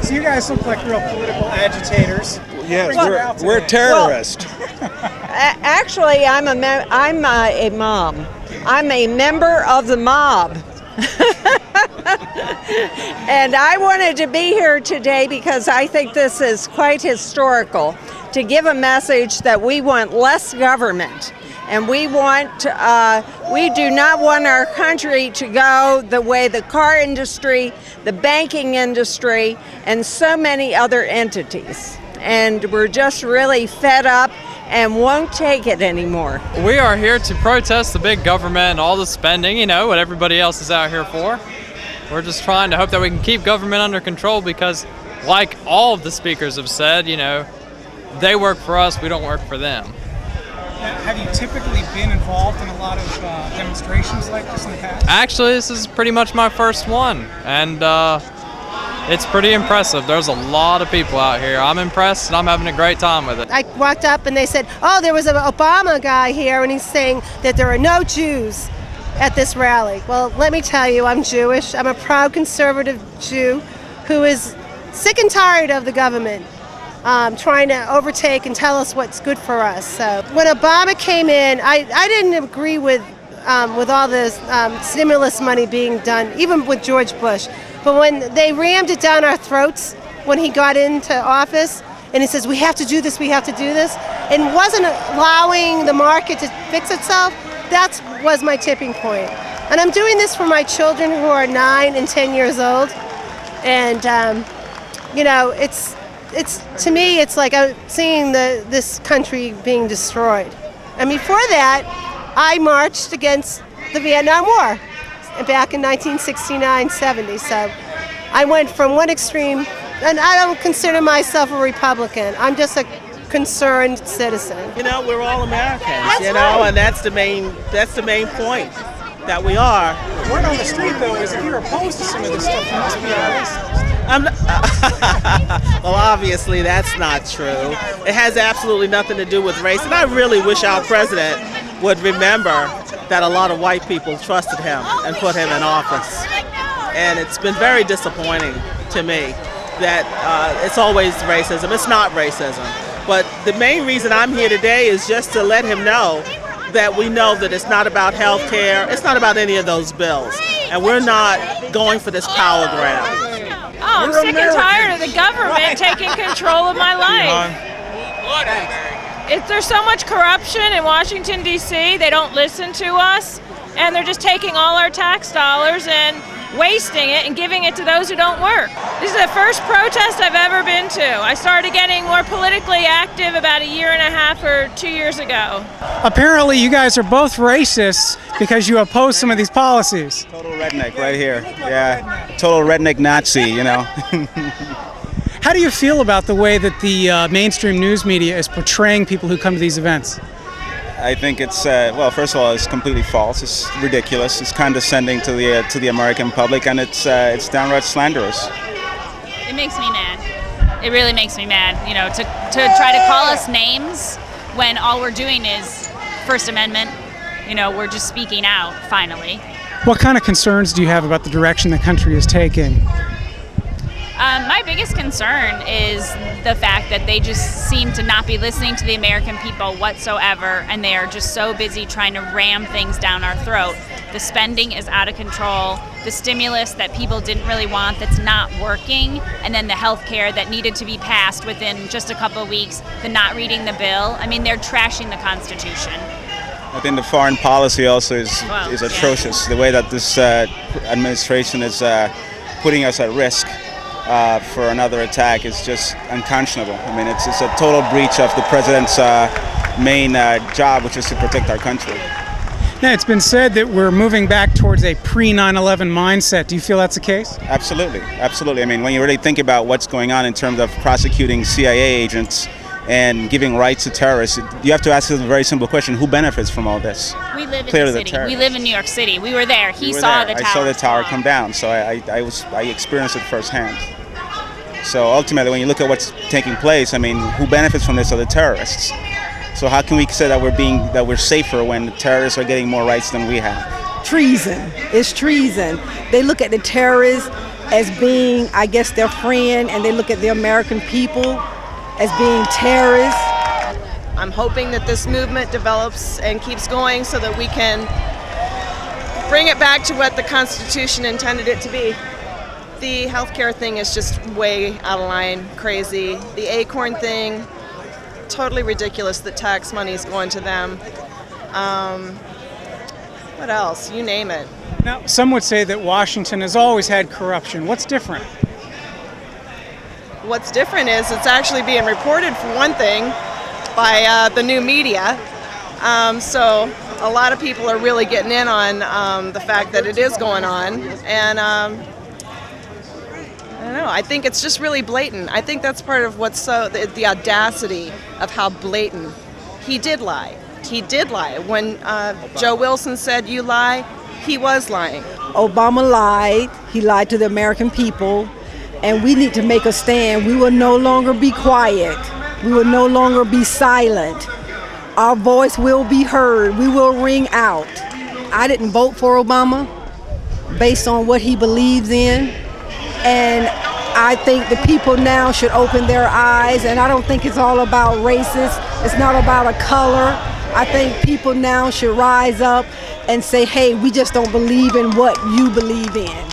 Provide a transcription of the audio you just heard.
So you guys look like real political agitators. Yes, we're terrorists. Actually, I'm a mom. I'm a member of the mob. And I wanted to be here today because I think this is quite historical, to give a message that we want less government. And we do not want our country to go the way the car industry, the banking industry, and so many other entities. And we're just really fed up and won't take it anymore. We are here to protest the big government and all the spending, what everybody else is out here for. We're just trying to hope that we can keep government under control because, like all of the speakers have said, they work for us, we don't work for them. Have you typically been involved in a lot of demonstrations like this in the past? Actually, this is pretty much my first one, and it's pretty impressive. There's a lot of people out here. I'm impressed, and I'm having a great time with it. I walked up and they said, oh, there was an Obama guy here, and he's saying that there are no Jews at this rally. Well, let me tell you, I'm Jewish. I'm a proud conservative Jew who is sick and tired of the government trying to overtake and tell us what's good for us. So when Obama came in, I didn't agree with all the stimulus money being done, even with George Bush. But when they rammed it down our throats when he got into office, and he says, we have to do this, and wasn't allowing the market to fix itself, that was my tipping point. And I'm doing this for my children who are 9 and 10 years old. And, it's to me, it's like seeing this country being destroyed. And before that, I marched against the Vietnam War back in 1969-70. So I went from one extreme, and I don't consider myself a Republican. I'm just a concerned citizen. We're all Americans, and that's the main point that we are. The word on the street, though, is if you're opposed to some of this stuff, you must be a racist. Well, obviously that's not true. It has absolutely nothing to do with race, and I really wish our president would remember that a lot of white people trusted him and put him in office. And it's been very disappointing to me that it's always racism. It's not racism. But the main reason I'm here today is just to let him know that we know that it's not about health care, it's not about any of those bills. And we're not going for this power grab. Oh, I'm sick and tired of the government taking control of my life. There's so much corruption in Washington, D.C., they don't listen to us, and they're just taking all our tax dollars and wasting it and giving it to those who don't work. This is the first protest I've ever been to. I started getting more politically active about 1.5 years or 2 years ago. Apparently you guys are both racists because you oppose some of these policies. Total redneck right here. Yeah, total redneck Nazi, How do you feel about the way that the mainstream news media is portraying people who come to these events? I think it's, first of all, it's completely false. It's ridiculous. It's condescending to the American public, and it's downright slanderous. It makes me mad. It really makes me mad, to try to call us names when all we're doing is First Amendment. We're just speaking out, finally. What kind of concerns do you have about the direction the country is taking? My biggest concern is the fact that they just seem to not be listening to the American people whatsoever, and they are just so busy trying to ram things down our throat. The spending is out of control, the stimulus that people didn't really want that's not working, and then the health care that needed to be passed within just a couple of weeks, the not reading the bill. I mean, they're trashing the Constitution. I think the foreign policy also is atrocious. The way that this administration is putting us at risk for another attack is just unconscionable. I mean, it's a total breach of the president's main job, which is to protect our country. Now, it's been said that we're moving back towards a pre-9/11 mindset. Do you feel that's the case? Absolutely, absolutely. I mean, when you really think about what's going on in terms of prosecuting CIA agents and giving rights to terrorists, you have to ask yourself a very simple question: who benefits from all this? We live in the city. We live in New York City. We were there. He saw the tower. I saw the tower come down, so I experienced it firsthand. So ultimately, when you look at what's taking place, I mean, who benefits from this are the terrorists. So how can we say that we're safer when the terrorists are getting more rights than we have? Treason. It's treason. They look at the terrorists as being, I guess, their friend, and they look at the American people as being terrorists. I'm hoping that this movement develops and keeps going so that we can bring it back to what the Constitution intended it to be. The healthcare thing is just way out of line, crazy. The Acorn thing, totally ridiculous that tax money is going to them. What else? You name it. Now, some would say that Washington has always had corruption. What's different? What's different is it's actually being reported, for one thing, by the new media. So a lot of people are really getting in on the fact that it is going on. And I don't know, I think it's just really blatant. I think that's part of what's so, the audacity of how blatant. He did lie. He did lie. When Joe Wilson said you lie, he was lying. Obama lied. He lied to the American people. And we need to make a stand. We will no longer be quiet. We will no longer be silent. Our voice will be heard. We will ring out. I didn't vote for Obama based on what he believes in. And I think the people now should open their eyes. And I don't think it's all about racist. It's not about a color. I think people now should rise up and say, hey, we just don't believe in what you believe in.